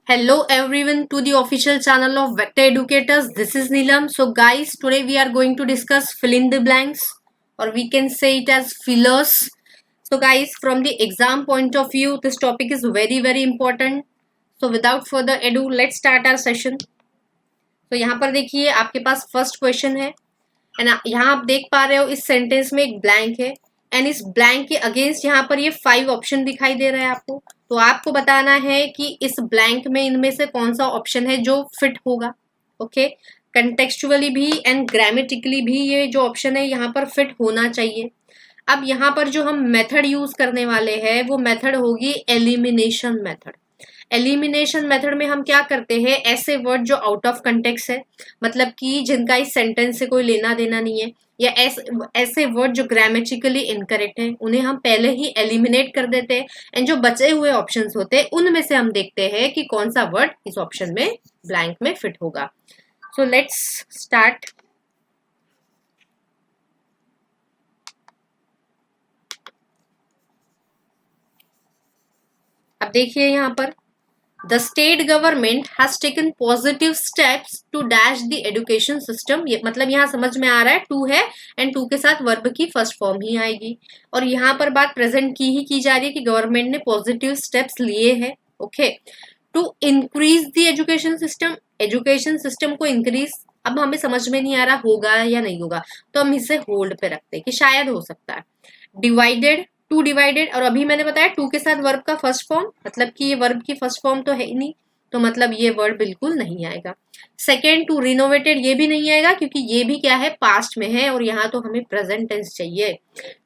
Hello everyone to the official channel of Vector Educators. This is Neelam. So guys, today we are going to discuss fill in the blanks, or we can say it as fillers. So guys, from the exam point of view, this topic is very important. So without further ado, let's start our session. तो यहाँ पर देखिए आपके पास first question है and यहाँ आप देख पा रहे हो इस सेंटेंस में एक ब्लैंक है एंड इस ब्लैंक के अगेंस्ट यहाँ पर ये 5 ऑप्शन दिखाई दे रहा है आपको। तो आपको बताना है कि इस ब्लैंक में इनमें से कौन सा ऑप्शन है जो फिट होगा। ओके, कंटेक्चुअली भी एंड ग्रामेटिकली भी ये जो ऑप्शन है यहाँ पर फिट होना चाहिए। अब यहाँ पर जो हम मेथड यूज करने वाले हैं वो मेथड होगी एलिमिनेशन मेथड। एलिमिनेशन मेथड में हम क्या करते हैं, ऐसे वर्ड जो आउट ऑफ कंटेक्स्ट है, मतलब कि जिनका इस सेंटेंस से कोई लेना देना नहीं है, या ऐसे वर्ड जो ग्रामेटिकली इनकरेक्ट है, उन्हें हम पहले ही एलिमिनेट कर देते हैं एंड जो बचे हुए ऑप्शंस होते हैं उनमें से हम देखते हैं कि कौन सा वर्ड इस ऑप्शन में ब्लैंक में फिट होगा। So let's start. अब देखिए यहाँ पर The state government has taken positive steps to dash the education system। ये मतलब यहाँ समझ में आ रहा है टू है एंड टू के साथ वर्ब की फर्स्ट फॉर्म ही आएगी और यहाँ पर बात प्रेजेंट की ही की जा रही है कि गवर्नमेंट ने पॉजिटिव स्टेप्स लिए हैं। Okay, to increase the education system, education system को इंक्रीज, अब हमें समझ में नहीं आ रहा होगा या नहीं होगा तो हम इसे होल्ड पे रखते हैं कि शायद हो सकता है। डिवाइडेड, टू डिवाइडेड, और अभी मैंने बताया टू के साथ वर्ब का फर्स्ट फॉर्म, मतलब कि ये वर्ब की फर्स्ट फॉर्म तो है ही नहीं, तो मतलब ये वर्ड बिल्कुल नहीं आएगा। सेकेंड, टू रिनोवेटेड, ये भी नहीं आएगा क्योंकि ये भी क्या है, पास्ट में है और यहाँ तो हमें प्रेजेंट टेंस चाहिए।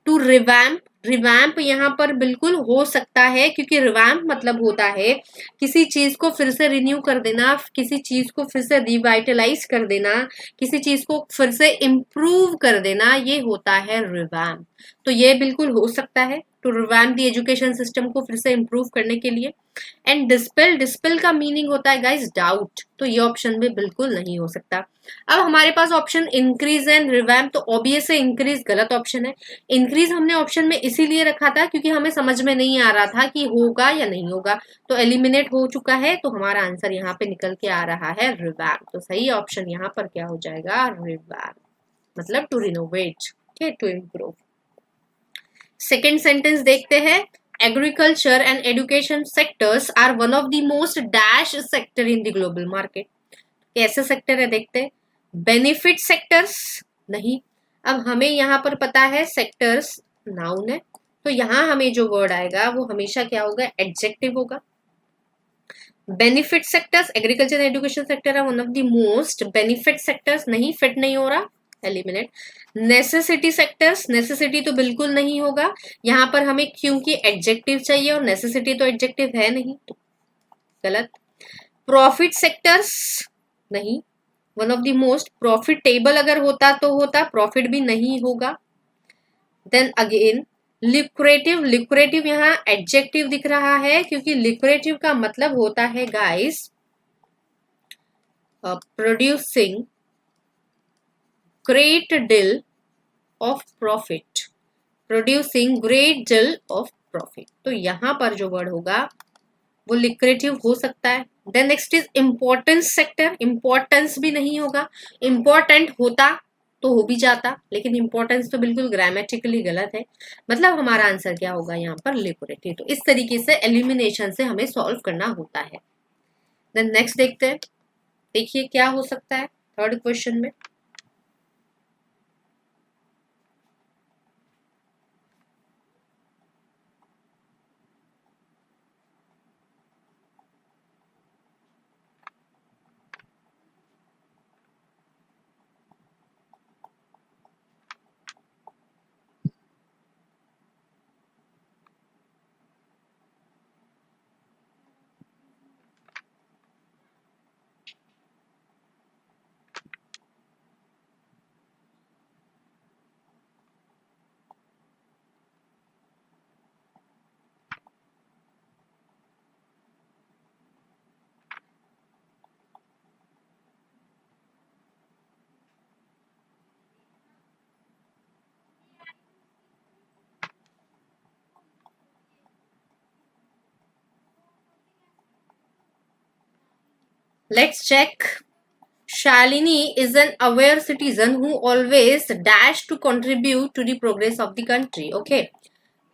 टू रिवैम्प, रिवैम्प यहाँ पर बिल्कुल हो सकता है क्योंकि रिवैम्प मतलब होता है किसी चीज को फिर से रिन्यू कर देना, किसी चीज को फिर से रिवाइटलाइज कर देना, किसी चीज को फिर से इम्प्रूव कर देना, ये होता है रिवैम्प। तो ये बिल्कुल हो सकता है to revamp the education system को फिर से इम्प्रूव करने के लिए। एंड डिस्पेल, डिस्पेल का मीनिंग होता है गाइस डाउट, तो ये ऑप्शन भी बिल्कुल नहीं हो सकता। अब हमारे पास ऑप्शन इंक्रीज एंड रिवैम्प, तो ऑब्वियस है इंक्रीज गलत ऑप्शन है। इंक्रीज हमने ऑप्शन में इसीलिए रखा था क्योंकि हमें समझ में नहीं आ रहा था कि होगा या नहीं होगा, तो एलिमिनेट हो चुका है, तो हमारा आंसर यहाँ पे निकल के आ रहा है रिवैम्प। तो सही ऑप्शन यहाँ पर क्या हो जाएगा, रिवैम्प, मतलब to renovate, to improve. Second sentence देखते हैं। Agriculture and education sectors are one of the most dash sector in the global market. कैसे सेक्टर है देखते हैं। बेनिफिट सेक्टर्स नहीं, अब हमें यहाँ पर पता है सेक्टर्स नाउन है, तो यहाँ हमें जो वर्ड आएगा वो हमेशा क्या होगा, एडजेक्टिव होगा। Benefit sectors, agriculture and education sector है one of the most benefit sectors, नहीं फिट नहीं हो रहा, एलिमिनेट। नेसेसिटी सेक्टर्स, नेसेसिटी तो बिल्कुल नहीं होगा, यहाँ पर हमें क्योंकि एडजेक्टिव चाहिए और नेसेसिटी तो एडजेक्टिव है नहीं, तो गलत। प्रॉफिट सेक्टर्स नहीं, one of the most profitable अगर होता तो होता, प्रॉफिट भी नहीं होगा। देन अगेन लिक्रेटिव, लिक्रेटिव यहाँ एडजेक्टिव दिख रहा है क्योंकि लिक्रेटिव का मतलब होता है guys producing great deal of profit, producing great deal of profit, तो यहाँ पर जो वर्ड होगा वो लिक्रेटिव हो सकता है। Then next is importance sector, importance भी नहीं होगा, इंपॉर्टेंट होता तो हो भी जाता, लेकिन इंपॉर्टेंस तो बिल्कुल ग्रामेटिकली गलत है, मतलब हमारा आंसर क्या होगा यहाँ पर, लिक्रेटिव। तो इस तरीके से एलिमिनेशन से हमें सॉल्व करना होता है। देन नेक्स्ट देखते हैं, देखिए क्या हो सकता है थर्ड क्वेश्चन में। Let's check. Shalini is an aware citizen who always dash to contribute to the progress of the country. Okay.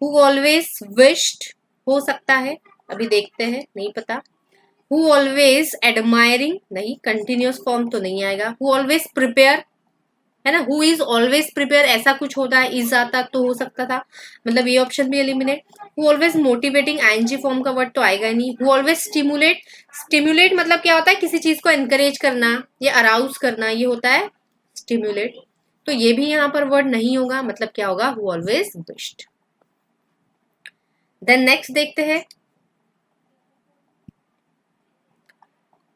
Who always wished हो सकता है, अभी देखते हैं, नहीं पता. Who always admiring, नहीं, continuous form तो नहीं आएगा. Who always prepare, है ना. Who is always prepare ऐसा कुछ होता है, is आता तो हो सकता था, मतलब ये ऑप्शन भी eliminate. Who always motivating, ing form का वर्ड तो आएगा नहीं. Who always stimulate, stimulate मतलब क्या होता है, किसी चीज को encourage करना या arouse करना, ये होता है stimulate. तो ये भी यहाँ पर वर्ड नहीं होगा, मतलब क्या होगा, who always wished. Then next देखते हैं.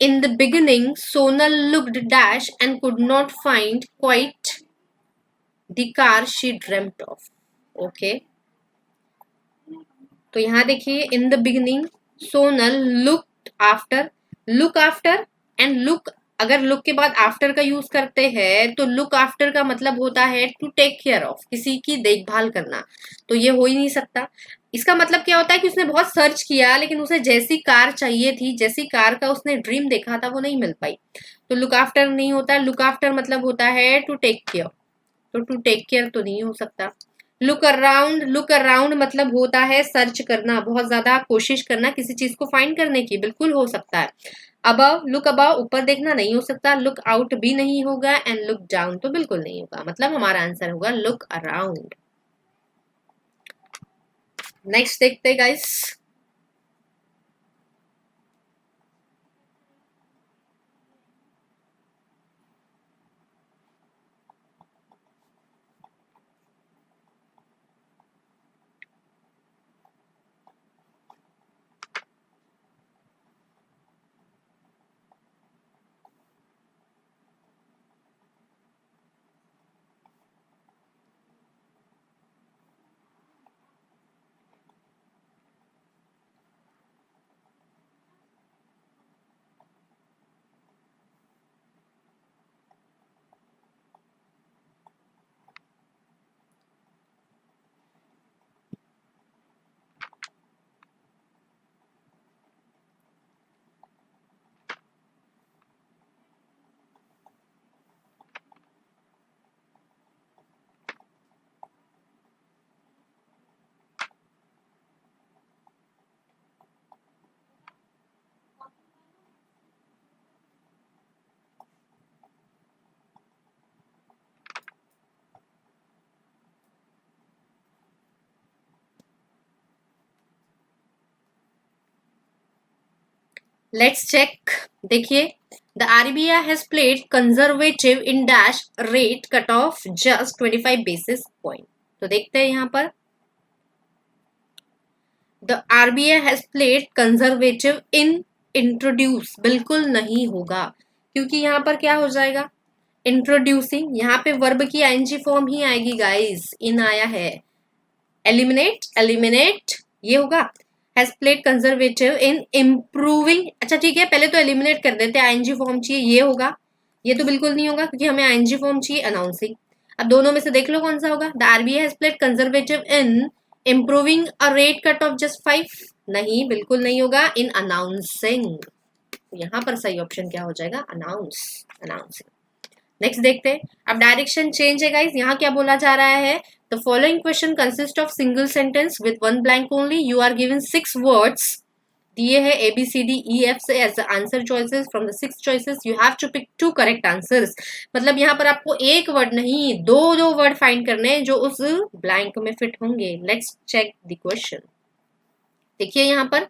In the beginning, Sonal looked dash and could not find quite the car she dreamt of. Okay. तो यहाँ देखिए, in the beginning, Sonal looked after, look after and look, अगर look के बाद after का use करते हैं तो look after का मतलब होता है to take care of, किसी की देखभाल करना. तो ये हो ही नहीं सकता. इसका मतलब क्या होता है कि उसने बहुत सर्च किया, लेकिन उसे जैसी कार चाहिए थी, जैसी कार का उसने ड्रीम देखा था, वो नहीं मिल पाई. तो लुक आफ्टर नहीं होता. लुक आफ्टर मतलब होता है टू टेक केयर. तो टू टेक केयर तो नहीं हो सकता. लुक अराउंड, लुक अराउंड मतलब होता है सर्च करना, बहुत ज्यादा कोशिश करना किसी चीज को फाइंड करने की, बिल्कुल हो सकता है. अबव, लुक अबव ऊपर देखना नहीं हो सकता. लुक आउट भी नहीं होगा एंड लुक डाउन तो बिल्कुल नहीं होगा. मतलब हमारा आंसर होगा लुक अराउंड. नेक्स्ट देखते हैं गाइस. Let's check. देखिए, the RBI has played conservative in dash rate cut of just 25 basis point. तो देखते हैं यहाँ पर. The RBI has played conservative in introduce, बिल्कुल नहीं होगा, क्योंकि यहाँ पर क्या हो जाएगा, इंट्रोड्यूसिंग. यहाँ पे वर्ब की आईएनजी फॉर्म ही आएगी गाइस, इन आया है. एलिमिनेट, एलिमिनेट ये होगा. Has played conservative in improving. अच्छा ठीक है, पहले तो एलिमिनेट कर देते हैं, आईएनजी फॉर्म चाहिए, ये होगा. ये तो बिल्कुल नहीं होगा, क्योंकि हमें आईएनजी फॉर्म चाहिए अनाउंसिंग. अब दोनों में से देख लो कौन सा होगा. The RBI has played conservative in improving a rate cut of just 5, नहीं, बिल्कुल नहीं होगा. इन अनाउंसिंग. यहाँ पर सही ऑप्शन क्या हो जाएगा, अनाउंस, अनाउंसिंग. नेक्स्ट देखते हैं. अब डायरेक्शन चेंज है गाइस. यहाँ क्या बोला जा रहा है, the following question consist of single sentence with one blank only. You are given 6 words दिए है A B C D E F से as answer choices. From the 6 choices you have to pick 2 correct answers. मतलब यहाँ पर आपको एक word नहीं, दो दो वर्ड फाइंड करने हैं जो उस ब्लैंक में फिट होंगे. Let's check the question. देखिए यहाँ पर,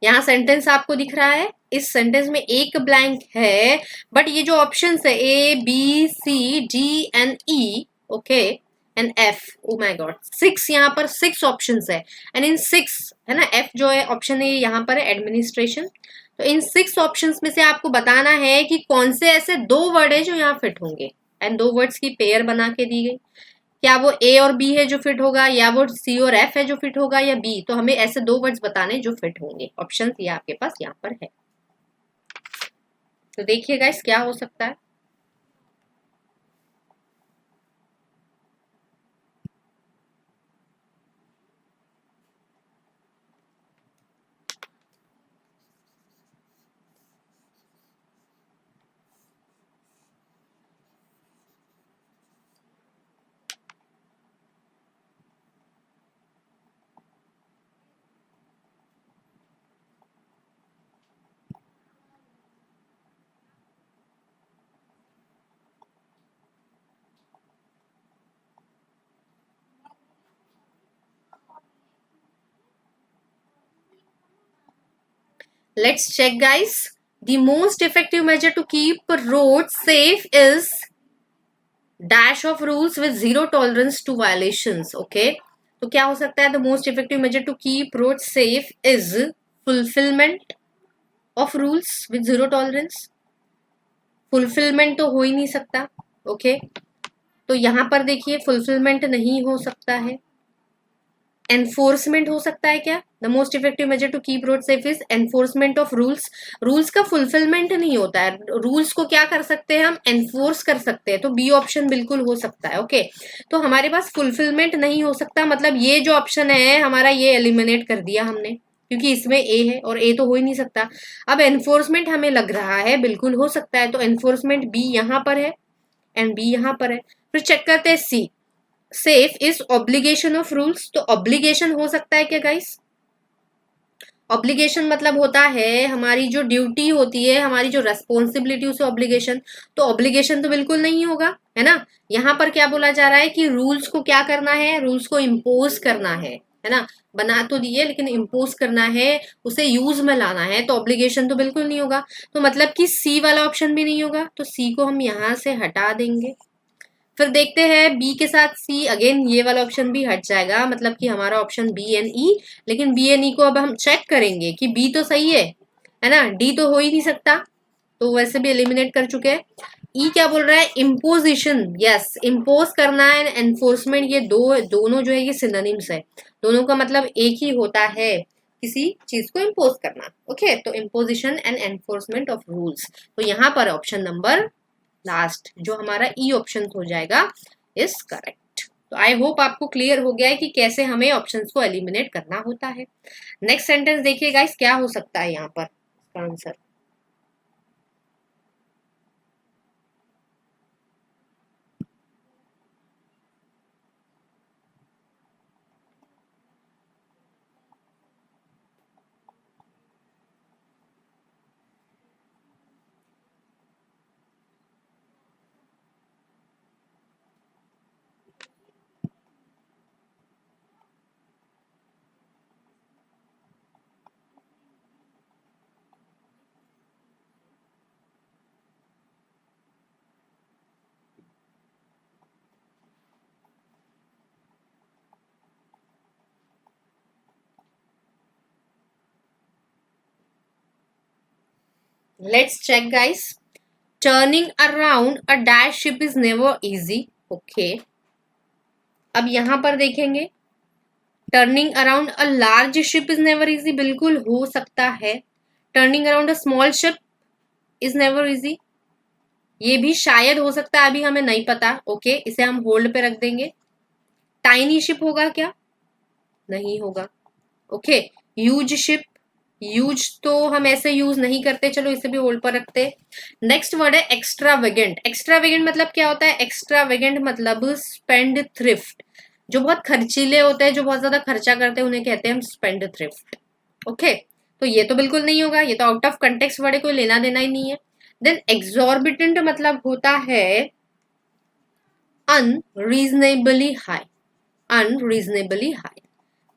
यहाँ सेंटेंस आपको दिख रहा है. इस सेंटेंस में एक ब्लैंक है, बट ये जो ऑप्शंस है A B C D and E, okay, and F, oh my god, 6 यहाँ पर 6 ऑप्शंस है. एंड इन 6 है ना, एफ जो है ऑप्शन है यहाँ पर है एडमिनिस्ट्रेशन. तो इन 6 ऑप्शंस में से आपको बताना है कि कौन से ऐसे 2 वर्ड है जो यहाँ फिट होंगे. एंड 2 वर्ड्स की पेयर बना के दी गई. क्या वो ए और बी है जो फिट होगा, या वो सी और एफ है जो फिट होगा, या बी. तो हमें ऐसे 2 वर्ड्स बताने जो फिट होंगे. ऑप्शन ये आपके पास यहाँ पर है. तो देखिए गाइस क्या हो सकता है. Let's check, guys. The most effective measure to keep roads safe is dash of rules with zero tolerance to violations. Okay, तो क्या हो सकता है? The most effective measure to keep roads safe is fulfillment of rules with zero tolerance. Fulfilment तो हो ही नहीं सकता. Okay, तो यहां पर देखिए फुलफिलमेंट नहीं हो सकता है. एनफोर्समेंट हो सकता है क्या? The most effective measure to keep road safe is enforcement of rules. Rules का फुलफिलमेंट नहीं होता है. रूल्स को क्या कर सकते हैं हम? एनफोर्स कर सकते हैं. तो बी ऑप्शन बिल्कुल हो सकता है. ओके, तो हमारे पास फुलफिलमेंट नहीं हो सकता, मतलब ये जो ऑप्शन है हमारा, ये एलिमिनेट कर दिया हमने, क्योंकि इसमें ए है और ए तो हो ही नहीं सकता. अब एनफोर्समेंट हमें लग रहा है बिल्कुल हो सकता है, तो एनफोर्समेंट बी यहां पर है एंड बी यहां पर है. फिर चेक करते हैं C. Safe is obligation of rules. तो ऑब्लिगेशन हो सकता है क्या गाइस? ऑब्लिगेशन मतलब होता है हमारी जो ड्यूटी होती है, हमारी जो रेस्पॉन्सिबिलिटी, उसे ऑब्लिगेशन. तो ऑब्लिगेशन तो बिल्कुल नहीं होगा, है ना. यहाँ पर क्या बोला जा रहा है कि रूल्स को क्या करना है? रूल्स को इम्पोज करना है ना. बना तो दिए लेकिन इम्पोज करना है, उसे यूज में लाना है, तो ऑब्लिगेशन तो बिल्कुल नहीं होगा. तो मतलब कि सी वाला ऑप्शन भी नहीं होगा, तो सी को हम यहाँ से हटा देंगे. फिर देखते हैं बी के साथ सी. अगेन ये वाला ऑप्शन भी हट जाएगा, मतलब कि हमारा ऑप्शन बी एंड ई. लेकिन बी एंड ई को अब हम चेक करेंगे कि बी तो सही है ना. डी तो हो ही नहीं सकता, तो वैसे भी एलिमिनेट कर चुके हैं. ई क्या बोल रहा है? इम्पोजिशन. यस, इम्पोज करना एंड एनफोर्समेंट, ये दोनों जो है ये सिनोनिम्स है. दोनों का मतलब एक ही होता है, किसी चीज को इम्पोज करना. ओके, तो imposition and enforcement of rules. तो यहाँ पर ऑप्शन नंबर लास्ट जो हमारा ई ऑप्शन हो जाएगा इज करेक्ट. तो आई होप आपको क्लियर हो गया है कि कैसे हमें ऑप्शंस को एलिमिनेट करना होता है. नेक्स्ट सेंटेंस देखिए गाइस, क्या हो सकता है यहाँ पर इसका answer. Let's check guys. Turning around a dash ship is never easy. Okay, अब यहां पर देखेंगे. Turning around a large ship is never easy, बिल्कुल हो सकता है. Turning around a small ship is never easy, ये भी शायद हो सकता है, अभी हमें नहीं पता. ओके, इसे हम होल्ड पे रख देंगे. टाइनी शिप होगा क्या? नहीं होगा. Okay, huge ship. ह्यूज तो हम ऐसे यूज नहीं करते, चलो इसे भी होल्ड पर रखते. नेक्स्ट वर्ड है एक्स्ट्रावेगेंट. एक्स्ट्रावेगेंट मतलब क्या होता है? एक्स्ट्रावेगेंट मतलब स्पेंड थ्रिफ्ट. जो बहुत खर्चीले होते हैं, जो बहुत ज्यादा खर्चा करते हैं, उन्हें कहते हैं हम स्पेंड थ्रिफ्ट. ओके, तो ये तो बिल्कुल नहीं होगा, ये तो आउट ऑफ कंटेक्स्ट वर्ड है, कोई लेना देना ही नहीं है. देन एक्सॉर्बिटेंट मतलब होता है अनरीजनेबली हाई. अनरीजनेबली हाई,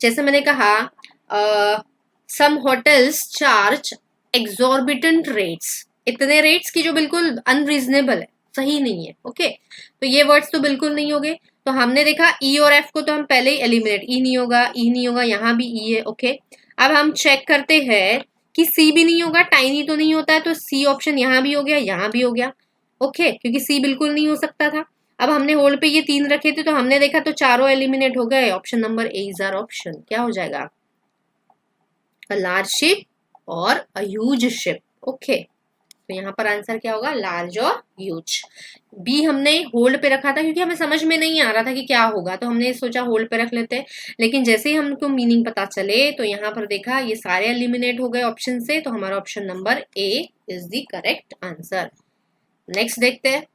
जैसे मैंने कहा सम होटल्स चार्ज एक्सॉर्बिटेंट रेट्स. इतने रेट्स की जो बिल्कुल अनरीजनेबल है, सही नहीं है. ओके, तो ये वर्ड्स तो बिल्कुल नहीं होंगे. तो हमने देखा ई और एफ को तो हम पहले ही एलिमिनेट. ई नहीं होगा, ई नहीं होगा, यहाँ भी ई है. ओके, अब हम चेक करते हैं कि सी भी नहीं होगा. टाइनी तो नहीं होता है, तो सी ऑप्शन यहाँ भी हो गया, यहाँ भी हो गया. ओके, क्योंकि सी बिल्कुल नहीं हो सकता था. अब हमने होल्ड पे ये 3 रखे थे, तो हमने देखा तो चारों एलिमिनेट हो गए. Option number A is our option. क्या हो जाएगा? अ लार्ज शिप और अ ह्यूज शिप. ओके, तो यहाँ पर आंसर क्या होगा? लार्ज और ह्यूज. बी हमने होल्ड पे रखा था क्योंकि हमें समझ में नहीं आ रहा था कि क्या होगा, तो हमने सोचा होल्ड पे रख लेते हैं. लेकिन जैसे ही हमको मीनिंग पता चले, तो यहाँ पर देखा ये सारे एलिमिनेट हो गए ऑप्शन से, तो हमारा option number A is the correct answer. Next देखते हैं.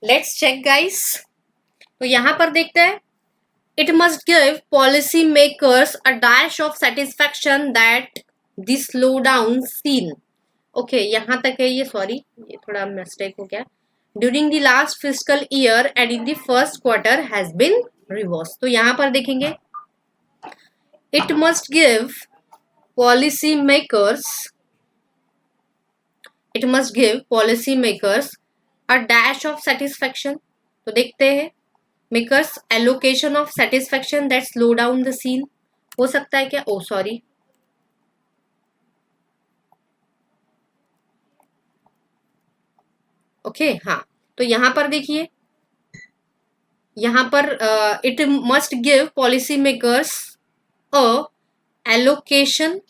Let's check guys. तो यहाँ पर देखते हैं, it must give policy makers a dash of satisfaction that the slow down scene. Okay, यहाँ तक है ये, सॉरी ये थोड़ा मिस्टेक हो गया। During the last physical year and in the first quarter has been reverse. तो यहाँ पर देखेंगे, it must give policy makers, it must give policy makers a dash of satisfaction. तो देखते हैं, makers allocation of satisfaction that slow down the scene. हो सकता है क्या, ओ सॉरी, ओके हाँ। तो यहाँ पर देखिए, यहाँ पर it must give policy makers a allocation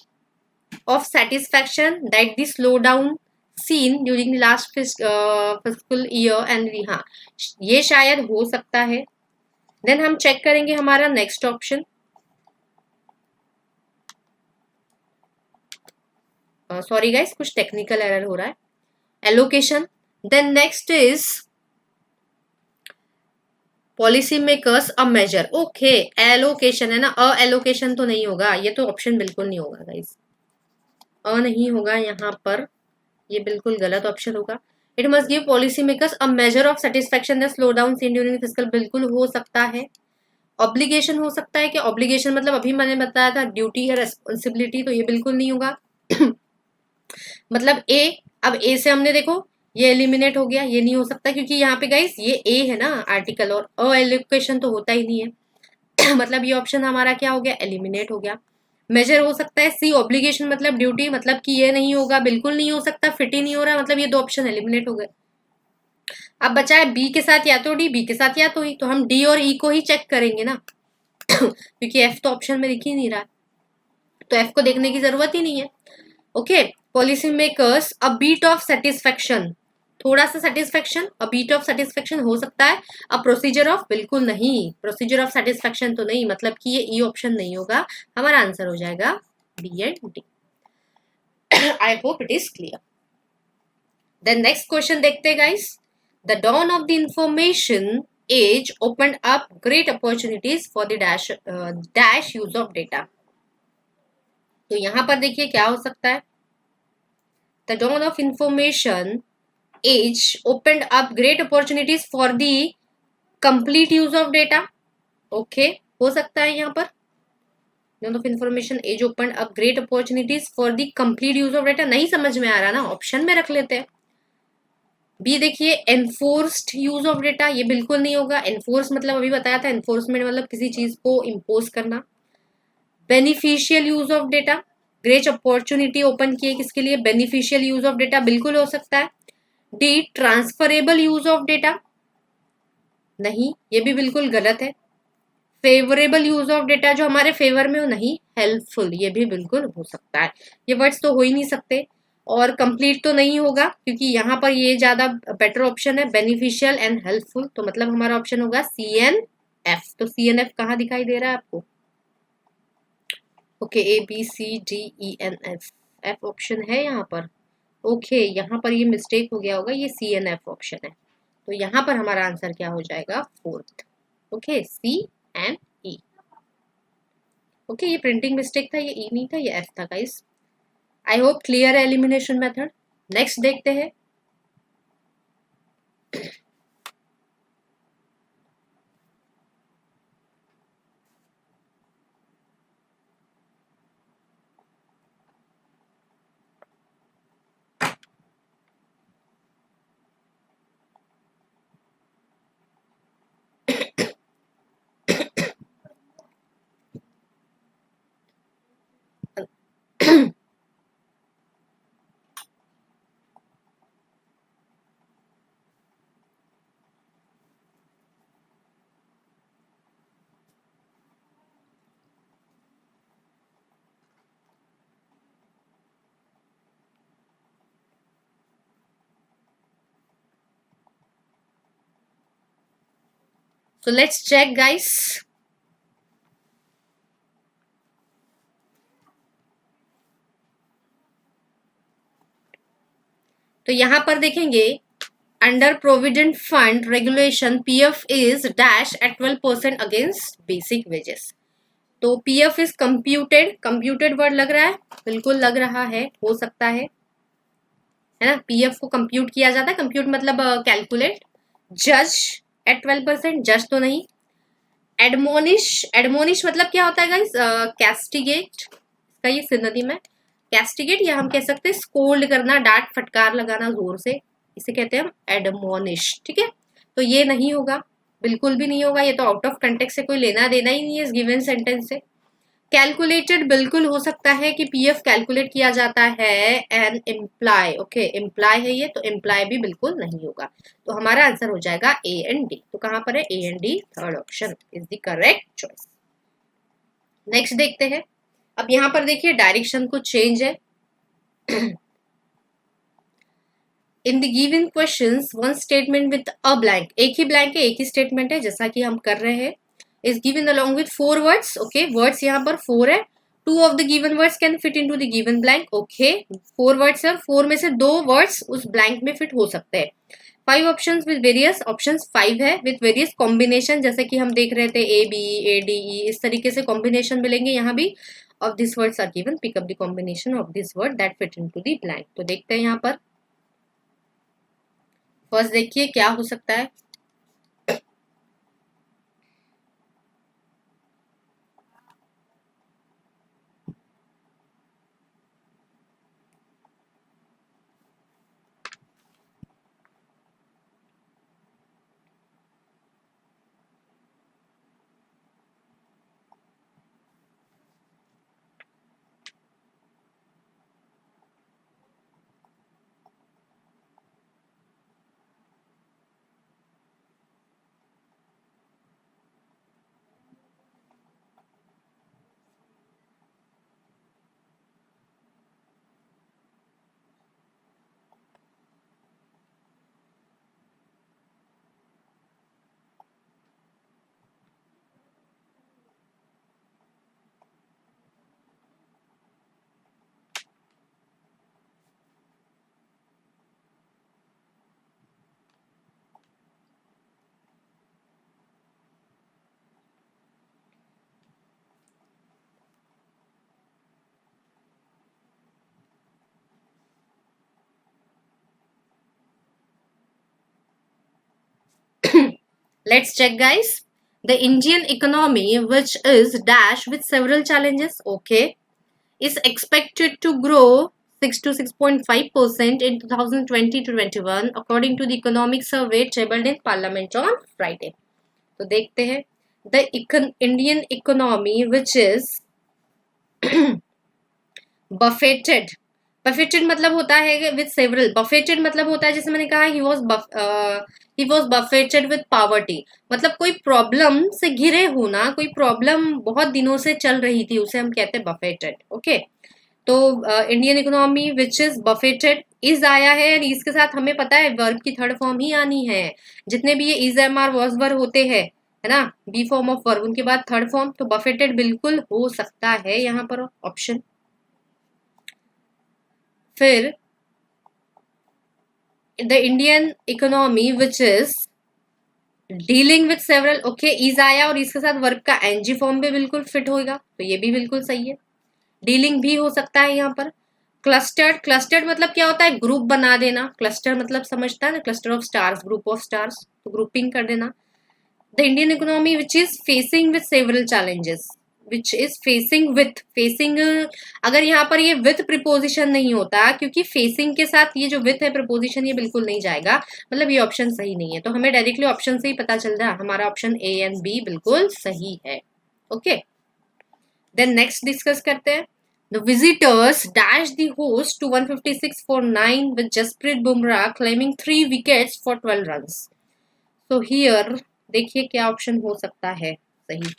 of satisfaction that the slowdown seen during the last fiscal year and we, हाँ ये शायद हो सकता है। देन हम चेक करेंगे हमारा नेक्स्ट ऑप्शन, सॉरी गाइस कुछ टेक्निकल एरर हो रहा है, allocation. Then next is policy makers a measure. Okay, allocation है ना, अ एलोकेशन तो नहीं होगा, ये तो ऑप्शन बिल्कुल नहीं होगा गाइस, अ नहीं होगा यहाँ पर, ये बिल्कुल गलत ऑप्शन होगा। It must give policy makers a measure of satisfaction the slow down scene during physical, बिल्कुल हो सकता है। ऑब्लिगेशन हो सकता है कि ऑब्लिगेशन मतलब अभी मैंने बताया था ड्यूटी है, रेस्पॉन्सिबिलिटी, तो ये बिल्कुल नहीं होगा। मतलब ए, अब ए से हमने देखो ये एलिमिनेट हो गया, ये नहीं हो सकता क्योंकि यहाँ पे गाइस ये ए है ना आर्टिकल, और अ एलोकेशन तो होता ही नहीं है। मतलब ये ऑप्शन हमारा क्या हो गया, एलिमिनेट हो गया। मेजर हो सकता है, सी ऑब्लिगेशन मतलब ड्यूटी, मतलब कि ये नहीं होगा, बिल्कुल नहीं हो सकता, फिट ही नहीं हो रहा, मतलब ये दो ऑप्शन एलिमिनेट हो गए। अब बचा है बी के साथ या तो डी, बी के साथ या तो ई, तो हम डी और ई को ही चेक करेंगे ना। क्योंकि एफ तो ऑप्शन में दिख ही नहीं रहा, तो एफ को देखने की जरूरत ही नहीं है। Okay, policy makers a beat of satisfaction, थोड़ा सा satisfaction, a beat of satisfaction हो सकता है। अ प्रोसीजर ऑफ, बिल्कुल नहीं, प्रोसीजर ऑफ सेटिस्फेक्शन तो नहीं, मतलब कि ये ई ऑप्शन नहीं होगा, हमारा आंसर हो जाएगा B and D. I hope it is clear. Then next question देखते हैं guys. The dawn of the information age opened up great opportunities for the dash use of data। तो यहां पर देखिए क्या हो सकता है, the dawn of information age opened up great opportunities for the complete use of data। Okay, हो सकता है यहाँ पर dawn of information age opened up great opportunities for the complete use of data, नहीं समझ में आ रहा ना, ऑप्शन में रख लेते हैं। बी देखिए, एनफोर्स्ड यूज ऑफ डेटा, ये बिल्कुल नहीं होगा। एनफोर्स मतलब अभी बताया था, एनफोर्समेंट मतलब किसी चीज को इम्पोज करना। Beneficial use of data, great opportunity open किए किसके लिए, बेनिफिशियल यूज ऑफ डेटा, बिल्कुल हो सकता है। D transferable use of data, नहीं, ये भी बिल्कुल गलत है। फेवरेबल यूज ऑफ डेटा, जो हमारे फेवर में हो, नहीं। हेल्पफुल, ये भी बिल्कुल हो सकता है, ये वर्ड्स तो हो ही नहीं सकते। और कंप्लीट तो नहीं होगा क्योंकि यहाँ पर ये ज्यादा बेटर ऑप्शन है, बेनिफिशियल एंड हेल्पफुल, तो मतलब हमारा ऑप्शन होगा सी एन एफ। तो सी एन एफ कहाँ दिखाई दे रहा है आपको, okay, A B C D E and F, F option है यहाँ पर। ओके, यहाँ पर ये मिस्टेक हो गया होगा, ये सी एन एफ ऑप्शन है, तो यहाँ पर हमारा आंसर क्या हो जाएगा, fourth. Okay, C and E. Okay, ये प्रिंटिंग मिस्टेक था, ये ई नहीं था, ये एफ था गाइस। आई होप क्लियर है एलिमिनेशन मेथड। नेक्स्ट देखते हैं। So let's check guys। तो यहां पर देखेंगे Under Provident Fund regulation, PF is dash at 12% against basic wages. तो PF is computed वर्ड लग रहा है, बिल्कुल लग रहा है, हो सकता है ना. PF को कंप्यूट किया जाता है, कंप्यूट मतलब कैलकुलेट. जज एट 12%, जज तो नहीं. एडमोनिश मतलब क्या होता है गाइस? कैस्टिगेट का ये सिनोनिम है. कैस्टिगेट या हम कह सकते हैं स्कोल्ड करना, डांट फटकार लगाना जोर से, इसे कहते हैं हम एडमोनिश. ठीक है, तो ये नहीं होगा, बिल्कुल भी नहीं होगा, ये तो आउट ऑफ कंटेक्स्ट से कोई लेना देना ही नहीं है इस गिवन सेंटेंस से. कैलकुलेटेड बिल्कुल हो सकता है कि पीएफ कैलकुलेट किया जाता है. एंड इम्प्लाई, ओके इम्प्लाई है ये, तो इम्प्लाई भी बिल्कुल नहीं होगा. तो हमारा आंसर हो जाएगा ए एंड डी. तो कहां पर है? A and D, third option is the correct choice. Next देखते हैं. अब यहां पर देखिए डायरेक्शन को चेंज है. In the given questions one statement with a blank, एक ही ब्लैंक है, एक ही स्टेटमेंट है जैसा कि हम कर रहे हैं. is given along with 4 words. okay, words यहाँ पर 4 है. 2 of the given words can fit into the given blank. okay, 4 words है, 4 में से 2 words उस blank में fit हो सकते हैं. 5 options with various options 5 है with various combination, जैसे कि हम देख रहे थे A B A D E, इस तरीके से combination मिलेंगे यहाँ भी. of these words are given, pick up the combination of this word that fit into the blank. तो देखते हैं यहाँ पर. फर्स्ट देखिए क्या हो सकता है. Let's check guys. The Indian economy, which is dash with several challenges, okay, is expected to grow 6 to 6.5% in 2020 to 21 according to the economic survey tabled in parliament on Friday. तो देखते हैं. The Indian economy, which is buffeted. बफेटेड मतलब होता है with several. बफेटेड मतलब होता है, जैसे मैंने कहा ही वॉज बफेटेड विद पॉवर्टी, मतलब कोई प्रॉब्लम से घिरे होना, कोई प्रॉब्लम बहुत दिनों से चल रही थी, उसे हम कहते हैं बफेटेड. ओके, तो Indian economy which is buffeted, is आया है, इसके साथ हमें पता है वर्ब की थर्ड फॉर्म ही आनी है. जितने भी ये is am are was were होते हैं, है ना, बी फॉर्म ऑफ वर्ब, उनके बाद थर्ड फॉर्म. तो बफेटेड बिल्कुल हो सकता है यहाँ पर ऑप्शन. फिर the Indian economy which is dealing with several, okay is आया और इसके साथ वर्ब का एनजी फॉर्म भी बिल्कुल फिट होगा, तो ये भी बिल्कुल सही है. डीलिंग भी हो सकता है यहाँ पर. क्लस्टर्ड मतलब क्या होता है? ग्रुप बना देना. क्लस्टर मतलब समझता है ना, cluster of stars, group of stars, तो ग्रुपिंग कर देना. The Indian economy which is facing with several challenges, which is facing with, facing अगर यहाँ पर ये विथ प्रिपोजिशन नहीं होता, क्योंकि फेसिंग के साथ ये जो विथ है प्रिपोजिशन, ये बिल्कुल नहीं जाएगा, मतलब ये ऑप्शन सही नहीं है. तो हमें डायरेक्टली ऑप्शन से ही पता चल रहा है हमारा ऑप्शन ए एंड बी बिल्कुल सही है. ओके, देन नेक्स्ट डिस्कस करते हैं. The visitors dashed the host to 156 for 9 with Jasprit Bumrah claiming 3 wickets for 12 runs. So here देखिए क्या ऑप्शन हो सकता है सही.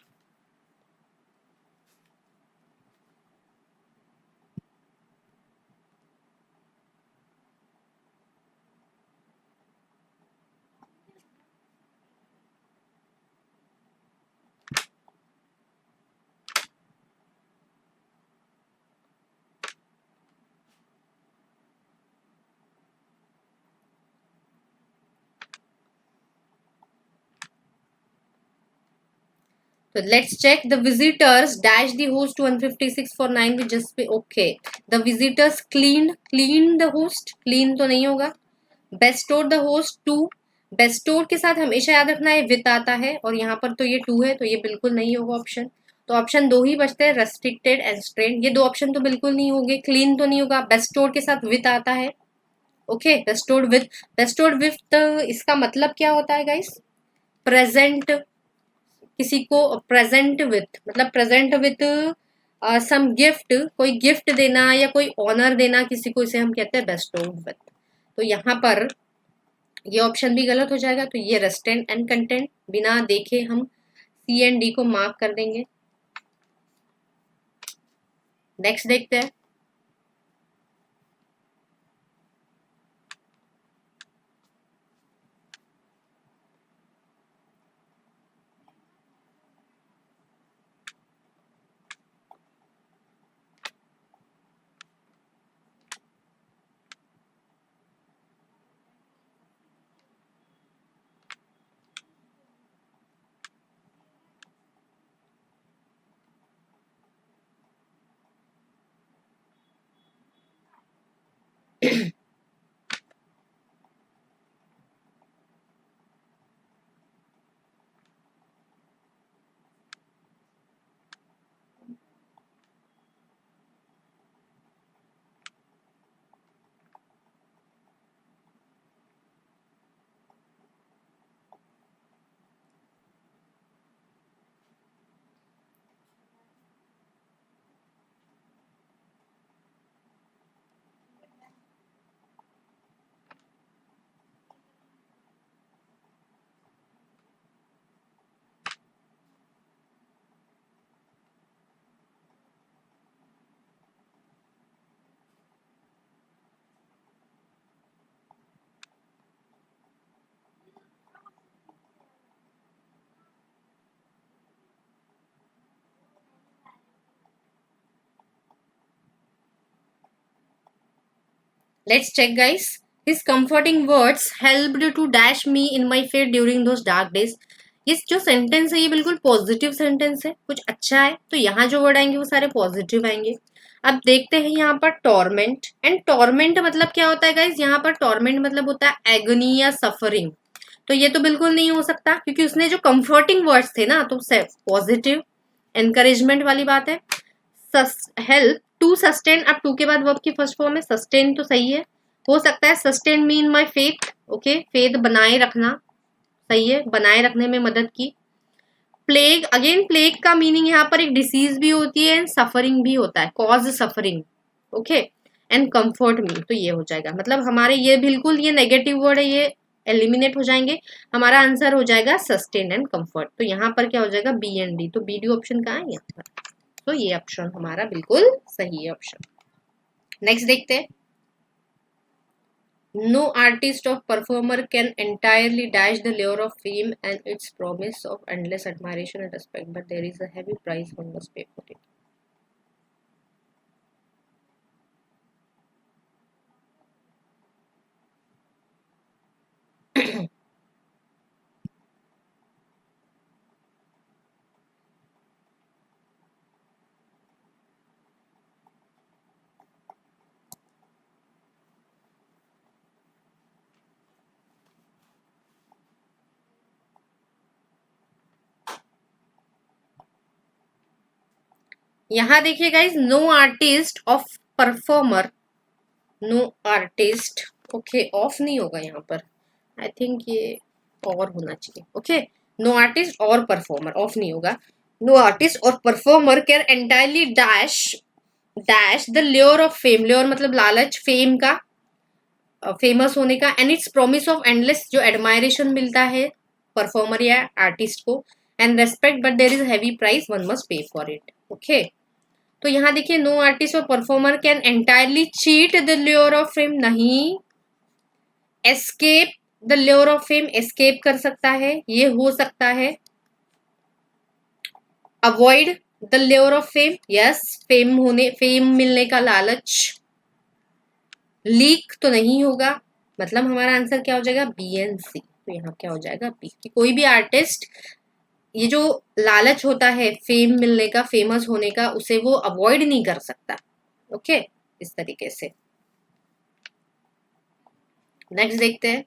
So let's check the visitors dash the host to 156 for 9 with just be okay. The visitors cleaned the host. Clean तो नहीं होगा. Bestowed the host to. Bestowed के साथ हमेशा याद रखना है with आता है और यहाँ पर तो ये to है तो ये बिल्कुल नहीं होगा ऑप्शन. तो ऑप्शन दो ही बचते हैं, restricted and strained. ये दो ऑप्शन तो बिल्कुल नहीं होंगे. क्लीन तो नहीं होगा. Bestowed के साथ with आता है. ओके, bestowed with इसका मतलब क्या होता है गाइस? प्रेजेंट, किसी को प्रेजेंट विथ, मतलब प्रेजेंट विथ सम गिफ्ट, कोई गिफ्ट देना या कोई ऑनर देना किसी को, इसे हम कहते हैं बेस्टोड विथ. तो यहाँ पर ये ऑप्शन भी गलत हो जाएगा. तो ये रेस्टेंट एंड कंटेंट बिना देखे हम सी एंड डी को मार्क कर देंगे. नेक्स्ट देखते हैं. Let's check guys. His comforting words helped to dash me in my fate during those dark days. ये जो सेंटेंस है ये बिल्कुल पॉजिटिव सेंटेंस है, कुछ अच्छा है. तो यहाँ जो वर्ड आएंगे वो सारे पॉजिटिव आएंगे. अब देखते हैं यहाँ पर टॉर्मेंट. एंड टॉर्मेंट मतलब क्या होता है गाइज? यहाँ पर टॉर्मेंट मतलब होता है एगनी या सफरिंग. तो ये तो बिल्कुल नहीं हो सकता क्योंकि उसने जो कंफर्टिंग वर्ड्स थे ना, तो पॉजिटिव एनकरेजमेंट वाली बात है. हेल्प टू सस्टेन, अब टू के बाद वर्ब की फर्स्ट फॉर्म है. सस्टेन तो सही है, हो सकता है sustain mean my faith. Okay, faith बनाए रखना, सही है, बनाए रखने में मदद की. प्लेग, अगेन प्लेग का मीनिंग यहाँ पर एक डिसीज भी होती है एंड सफरिंग भी होता है, cause suffering. Okay, and comfort me, तो ये हो जाएगा. मतलब हमारे ये बिल्कुल ये नेगेटिव वर्ड है, ये एलिमिनेट हो जाएंगे. हमारा आंसर हो जाएगा सस्टेन एंड कंफर्ट. तो यहाँ पर क्या हो जाएगा? B and D. तो बी डी ऑप्शन कहाँ है? यहाँ पर. तो ये ऑप्शन हमारा बिल्कुल सही है ऑप्शन. नेक्स्ट देखते हैं. No artist or performer can entirely dash the lure of fame and its promise of endless admiration and respect, but there is a heavy price one must pay for it. यहाँ देखिए guys, no artist of performer, no artist, okay, of नहीं होगा यहाँ पर, I think ये और होना चाहिए. ओके, नो आर्टिस्ट और परफॉर्मर, ऑफ नहीं होगा. नो आर्टिस्ट और performer can entirely dash the lure of fame. Lure मतलब लालच, फेम का, फेमस होने का. And its promise of endless, जो एडमायरेशन मिलता है परफॉर्मर या आर्टिस्ट को, and respect, but there is heavy price one must pay for it. Okay, तो यहाँ देखिए, नो आर्टिस्ट और performer can entirely cheat the lure of fame, नहीं. Escape the lure of fame, escape कर सकता है, ये हो सकता है. Avoid the lure of fame, yes, fame मिलने का लालच. लीक तो नहीं होगा, मतलब हमारा आंसर क्या हो जाएगा? बी एंड सी. तो यहाँ क्या हो जाएगा? बी. कि कोई भी आर्टिस्ट ये जो लालच होता है फेम मिलने का, फेमस होने का, उसे वो अवॉइड नहीं कर सकता। ओके, इस तरीके से। नेक्स्ट देखते हैं।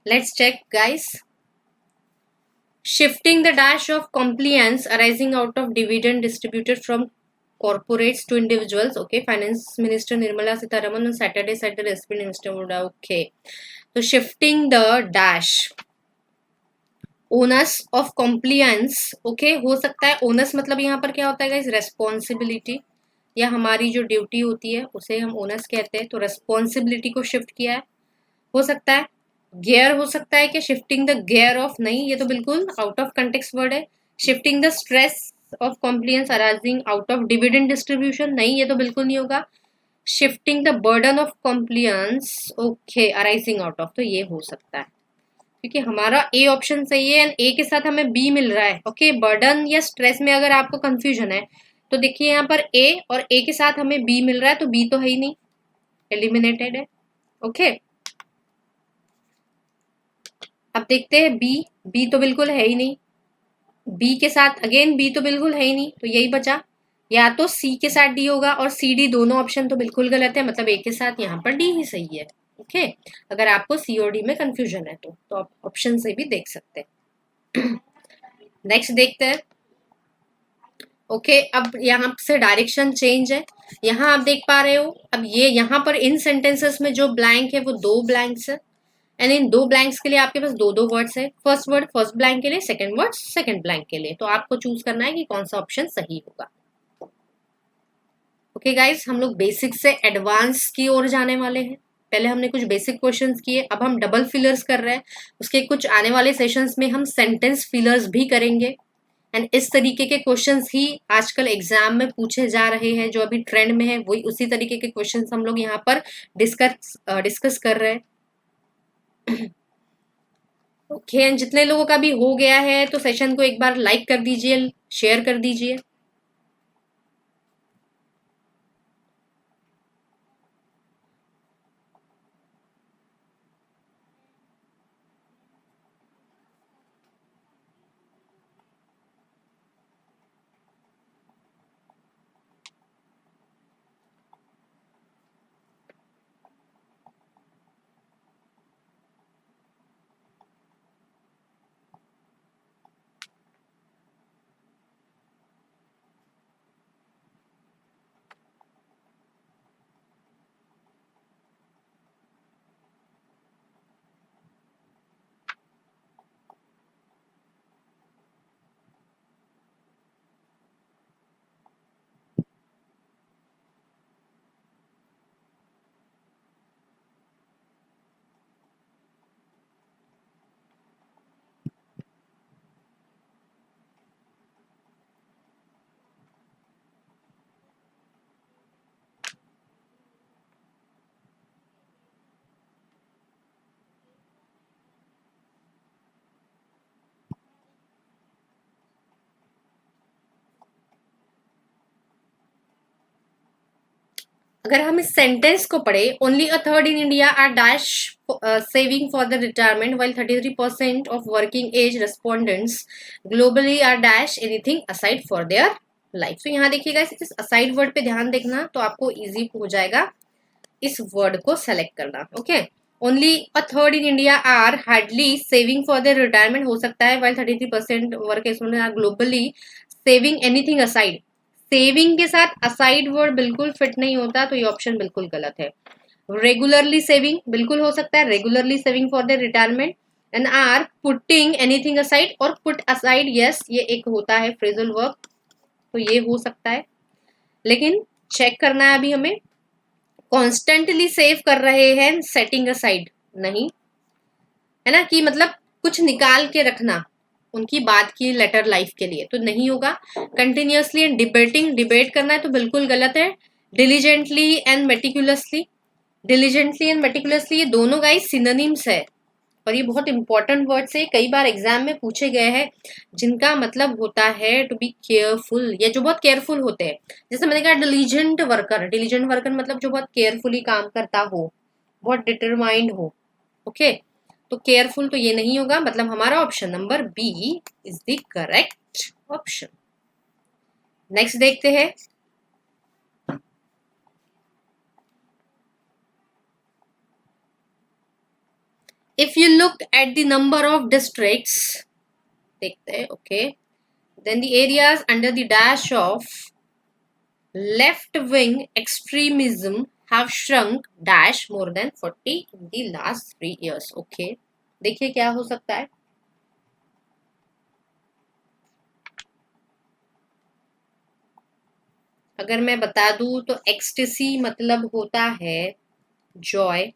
Let's check, guys. Shifting the dash of compliance arising out of dividend distributed from corporates to individuals. Okay, Finance Minister Nirmala Sitharaman on Saturday said the Recipe Minister would. Okay, so shifting the dash. Onus of compliance. Okay, हो सकता है onus मतलब यहाँ पर क्या होता है guys, responsibility, या हमारी जो ड्यूटी होती है उसे हम ओनस कहते हैं, तो रेस्पॉन्सिबिलिटी को शिफ्ट किया है। हो सकता है गियर, हो सकता है कि शिफ्टिंग द गियर ऑफ, नहीं ये तो बिल्कुल आउट ऑफ कंटेक्स्ट वर्ड है। Shifting the stress of compliance arising out of dividend distribution, नहीं ये तो बिल्कुल नहीं होगा। Shifting the burden of compliance, okay, arising out of, तो ये हो सकता है क्योंकि हमारा ए ऑप्शन सही है एंड ए के साथ हमें बी मिल रहा है। ओके, बर्डन या स्ट्रेस में अगर आपको कंफ्यूजन है तो देखिए यहाँ पर ए और ए के साथ हमें बी मिल रहा है, तो बी तो है ही नहीं, एलिमिनेटेड है। ओके, अब देखते हैं बी। बी तो बिल्कुल है ही नहीं, बी के साथ अगेन बी तो बिल्कुल है ही नहीं, तो यही बचा, या तो सी के साथ डी होगा, और सी डी दोनों ऑप्शन तो बिल्कुल गलत है, मतलब ए के साथ यहाँ पर डी ही सही है। ओके, अगर आपको सी और डी में कंफ्यूजन है तो आप ऑप्शन से भी देख सकते हैं। नेक्स्ट देखते हैं। ओके, अब यहाँ से डायरेक्शन चेंज है। यहाँ आप देख पा रहे हो, अब ये यहाँ पर इन सेंटेंसेस में जो ब्लैंक है वो 2 ब्लैंक्स है, एंड इन 2 ब्लैंक्स के लिए आपके पास 2 वर्ड्स है। फर्स्ट वर्ड फर्स्ट ब्लैंक के लिए, सेकंड वर्ड सेकंड ब्लैंक के लिए, तो आपको चूज करना है कि कौन सा ऑप्शन सही होगा। ओके गाइज, हम लोग बेसिक से एडवांस की ओर जाने वाले हैं। पहले हमने कुछ बेसिक क्वेश्चंस किए, अब हम डबल फिलर्स कर रहे हैं। उसके कुछ आने वाले सेशंस में हम सेंटेंस फिलर्स भी करेंगे, एंड इस तरीके के क्वेश्चंस ही आजकल एग्जाम में पूछे जा रहे हैं, जो अभी ट्रेंड में है वही उसी तरीके के क्वेश्चंस हम लोग यहाँ पर डिस्कस कर रहे हैं। ओके, एंड जितने लोगों का भी हो गया है तो सेशन को एक बार लाइक कर दीजिए, शेयर कर दीजिए। अगर हम इस सेंटेंस को पढ़े, only a third in India are dash saving for the retirement while 33% of working age respondents globally are dash anything aside for their life. तो यहाँ देखिएगा इस असाइड वर्ड पे ध्यान देखना, तो आपको इजी हो जाएगा इस वर्ड को सेलेक्ट करना। Okay, only a third in India are hardly saving for their retirement हो सकता है, while 33% work student are globally saving anything aside. Saving के साथ असाइड वर्ड बिल्कुल फिट नहीं होता, तो ये ऑप्शन बिल्कुल गलत है। रेगुलरली सेविंग बिल्कुल हो सकता है, regularly saving for their retirement, and are putting anything aside और पुट असाइड, यस ये एक होता है फ्रेजल वर्ब, तो ये हो सकता है। लेकिन चेक करना है अभी हमें, कॉन्स्टेंटली सेव कर रहे हैं सेटिंग असाइड नहीं है ना, कि मतलब कुछ निकाल के रखना उनकी बात की लेटर लाइफ के लिए, तो नहीं होगा। कंटिन्यूअसली एंड डिबेटिंग, डिबेट करना है तो बिल्कुल गलत है। Diligently and meticulously, diligently and meticulously ये दोनों गाइस सिनोनिम्स है, और ये बहुत इंपॉर्टेंट वर्ड्स है, कई बार एग्जाम में पूछे गए हैं, जिनका मतलब होता है टू बी केयरफुल, ये जो बहुत केयरफुल होते हैं। जैसे मैंने कहा डिलीजेंट वर्कर, डिलीजेंट वर्कर मतलब जो बहुत केयरफुली काम करता हो, बहुत डिटरमाइंड हो। ओके, तो केयरफुल तो ये नहीं होगा, मतलब हमारा option number B is the correct option. Next देखते हैं, if you look at the number of districts, देखते हैं, okay, then the areas under the dash of left wing extremism have shrunk dash more than 40 in the last 3 years. okay, देखिए क्या हो सकता है। अगर मैं बता दूं तो एक्सटेसी मतलब होता है जॉय,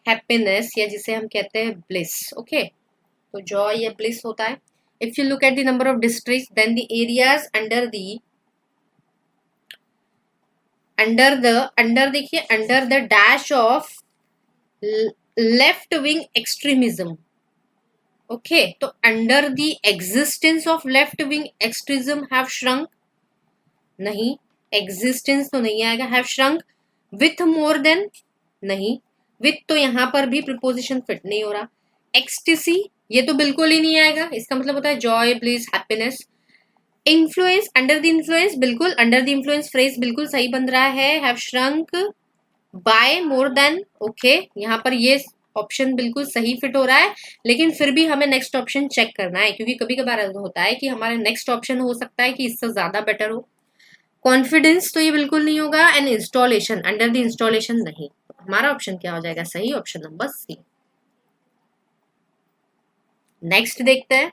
हैप्पीनेस, या जिसे हम कहते हैं ब्लिस। ओके, तो जॉय या ब्लिस होता है। If you look at the number of districts then the areas under देखिए under the dash of left wing extremism. Okay, तो under the existence of left wing extremism have shrunk, नहीं, existence तो नहीं आएगा। Have shrunk with more than, नहीं, with तो यहां पर भी प्रिपोजिशन फिट नहीं हो रहा। एक्सटेसी ये तो बिल्कुल ही नहीं आएगा, इसका मतलब होता है joy, bliss, happiness. Influence, under the influence, बिल्कुल अंडर द इन्फ्लुएंस फ्रेज बिल्कुल सही बन रहा है। Have shrunk by more than, okay, यहाँ पर ये ऑप्शन बिल्कुल सही फिट हो रहा है, लेकिन फिर भी हमें नेक्स्ट ऑप्शन चेक करना है, क्योंकि कभी कभार ऐसा होता है कि हमारा नेक्स्ट ऑप्शन हो सकता है कि इससे ज्यादा बेटर हो। कॉन्फिडेंस तो ये बिल्कुल नहीं होगा, and installation, under the installation नहीं। हमारा ऑप्शन क्या हो जाएगा सही, ऑप्शन नंबर सी। नेक्स्ट देखते हैं,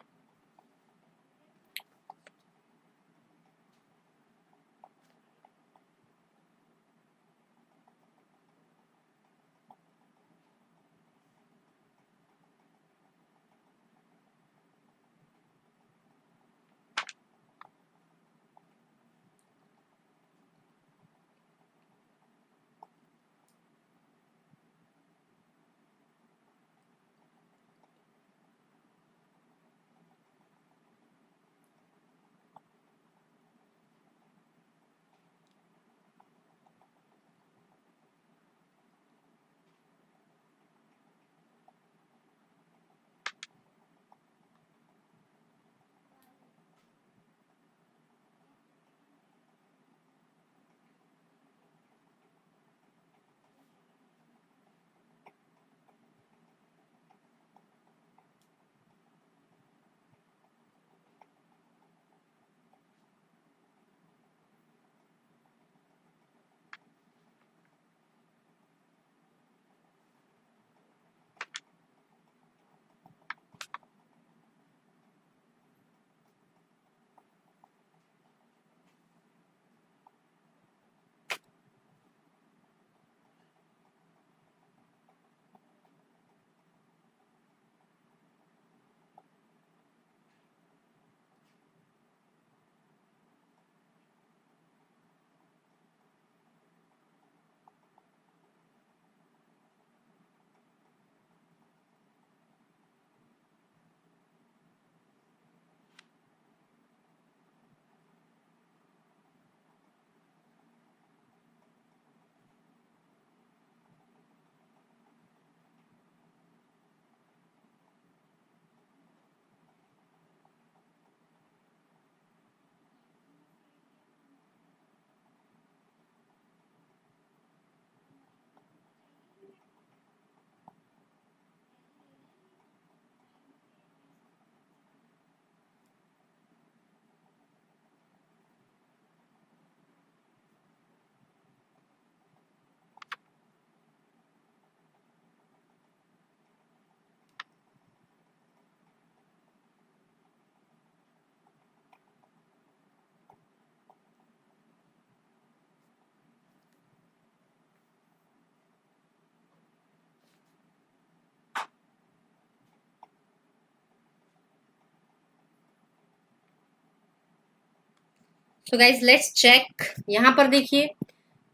सो गाइज लेट्स चेक। यहाँ पर देखिए,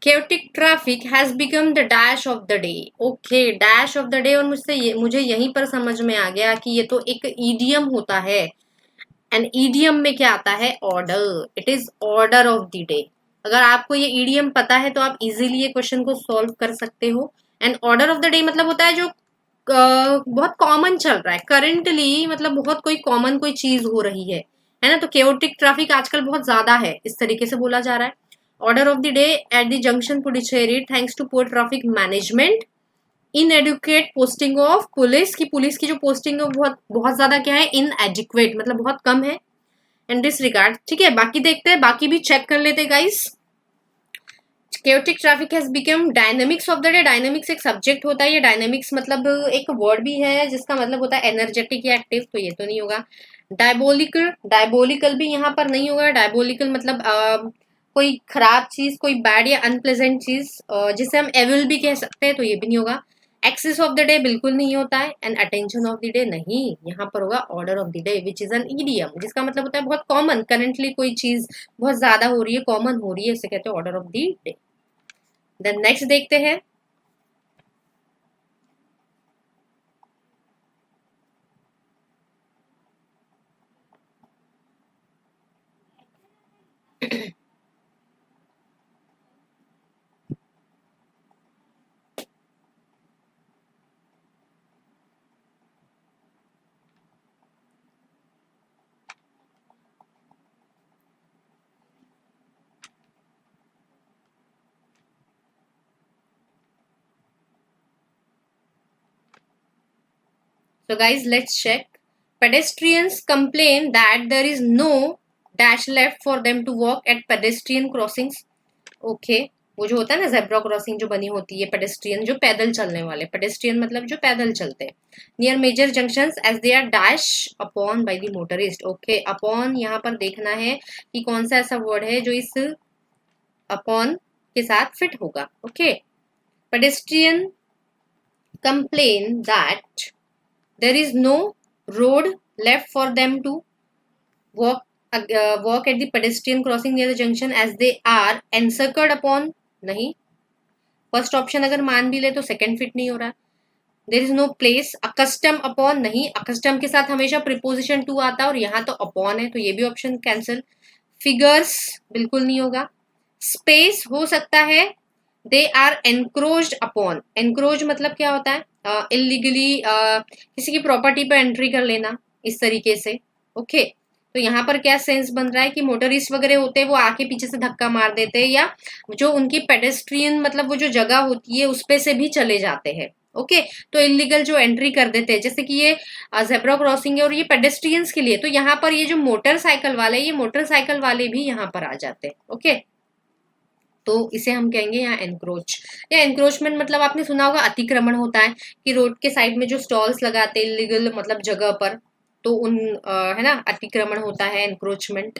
chaotic traffic has become the dash of the day। Okay, dash of the day। और मुझे यहीं पर समझ में आ गया कि ये तो एक ईडियम होता है। एंड ईडियम में क्या आता है? Order. It is order of the day. अगर आपको ये ईडियम पता है तो आप इजीली ये क्वेश्चन को सॉल्व कर सकते हो। And order of the day मतलब होता है जो बहुत कॉमन चल रहा है करेंटली, मतलब बहुत कोई कॉमन कोई चीज हो रही है ना। तो केओटिक ट्रैफिक आजकल बहुत ज्यादा है, इस तरीके से बोला जा रहा है। Order of the day at the junction Puducherry thanks to poor traffic management, inadequate posting of police की, पुलिस की जो पोस्टिंग है बहुत बहुत ज्यादा क्या है? इनएडिक्वेट, मतलब बहुत कम है। And disregard. ठीक है, बाकी देखते हैं, बाकी भी चेक कर लेते हैं guys. chaotic traffic has become dynamics of the day। Dynamics एक सब्जेक्ट होता है, ये डायनेमिक्स मतलब एक वर्ड भी है जिसका मतलब होता है एनर्जेटिक या एक्टिव, तो ये तो नहीं होगा। डायबोलिकल, डायबोलिकल भी यहाँ पर नहीं होगा। डायबोलिकल मतलब कोई खराब चीज, कोई बैड या अनप्लेजेंट चीज, जिसे हम एविल भी कह सकते हैं, तो ये भी नहीं होगा। एक्सिस ऑफ द डे बिल्कुल नहीं होता है। And attention of the day नहीं, यहाँ पर होगा order of the day which is an idiom, जिसका मतलब होता है बहुत कॉमन, करेंटली कोई चीज बहुत ज्यादा हो रही है, कॉमन हो रही है, इसे कहते हैं order of the day. Then next देखते हैं। So guys, let's check. Pedestrians complain that there is no dash left for them to walk at pedestrian crossings। Okay, वो जो होता है ना जेब्रा क्रॉसिंग जो बनी होती है, पेडेस्ट्रियन जो पैदल चलने वाले, पेडेस्ट्रियन मतलब जो पैदल चलते हैं, near major junctions as they are dash upon by the motorist. Okay, upon यहाँ पर देखना है कि कौन सा ऐसा वर्ड है जो इस अपॉन के साथ फिट होगा। Okay, pedestrian complain that there is no road left for them to walk walk at the pedestrian crossing near the junction as they are encircled upon। नहीं, फर्स्ट ऑप्शन अगर मान भी ले तो सेकंड फिट नहीं हो रहा। There is no place accustom upon, नहीं, अकस्टम के साथ हमेशा प्रीपोजिशन टू आता है और यहाँ तो अपॉन है, तो ये भी ऑप्शन कैंसिल। फिगर्स बिल्कुल नहीं होगा। स्पेस हो सकता है। They are encroached upon, encroach मतलब क्या होता है? इलीगली किसी की प्रॉपर्टी पर एंट्री कर लेना, इस तरीके से। ओके, तो यहाँ पर क्या सेंस बन रहा है कि मोटरिस्ट वगैरह होते हैं वो आके पीछे से धक्का मार देते हैं, या जो उनकी पेडेस्ट्रियन मतलब वो जो जगह होती है उस पे से भी चले जाते हैं। ओके, तो इलीगल जो एंट्री कर देते हैं, जैसे कि ये जेब्रा क्रॉसिंग है और ये पेडेस्ट्रियंस के लिए, तो यहाँ पर ये जो मोटरसाइकिल वाले, ये मोटरसाइकिल वाले भी यहाँ पर आ जाते हैं। ओके, तो इसे हम कहेंगे यहाँ एनक्रोच। या एनक्रोचमेंट मतलब आपने सुना होगा अतिक्रमण होता है कि रोड के साइड में जो स्टॉल्स लगाते हैं इलीगल मतलब जगह पर, तो उन है ना, अतिक्रमण होता है, एनक्रोचमेंट।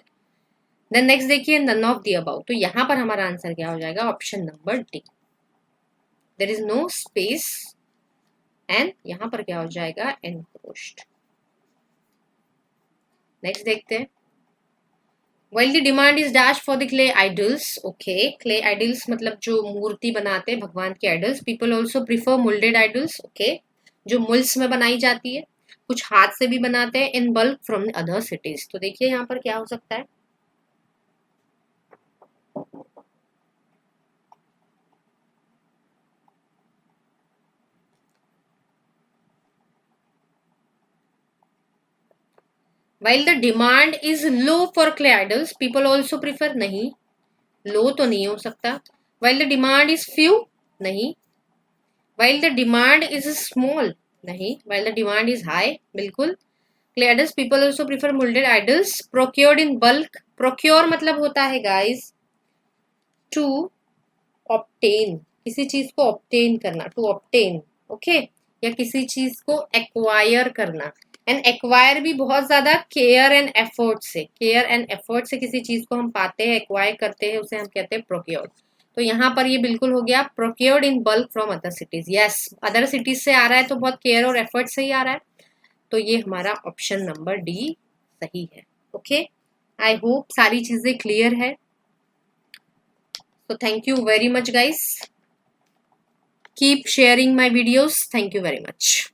देन नेक्स्ट देखिए, नन ऑफ द अबव। तो यहाँ पर हमारा आंसर क्या हो जाएगा? Option number D, there is no space. And यहाँ पर क्या हो जाएगा? एनक्रोच्ड। नेक्स्ट देखते हैं। While the demand is dashed for the clay idols, okay, clay idols मतलब जो मूर्ति बनाते हैं भगवान के idols, people also prefer molded idols, okay, जो मुल्स में बनाई जाती है, कुछ हाथ से भी बनाते हैं, in bulk from other cities। तो देखिए यहाँ पर क्या हो सकता है? While the demand is low for clay idols, people also prefer, नहीं, low तो नहीं हो सकता। While the demand is few, नहीं। While the demand is small, नहीं। While the demand is high, बिल्कुल। Clay idols, people also prefer molded idols procured in bulk। Procure मतलब होता है guys to obtain, किसी चीज को obtain करना, to obtain, okay, या किसी चीज को acquire करना। एंड एक्वायर भी बहुत ज्यादा केयर एंड एफर्ट से, केयर एंड एफर्ट से किसी चीज को हम पाते हैं, एक्वायर करते हैं, उसे हम कहते हैं प्रोक्योर। तो यहाँ पर ये बिल्कुल हो गया procured in bulk from other cities. Yes, other cities से आ रहा है तो बहुत केयर और एफर्ट से ही आ रहा है, तो ये हमारा ऑप्शन नंबर डी सही है। ओके, आई होप सारी चीजें क्लियर है। So thank you very much guys. Keep sharing my videos. Thank you very much.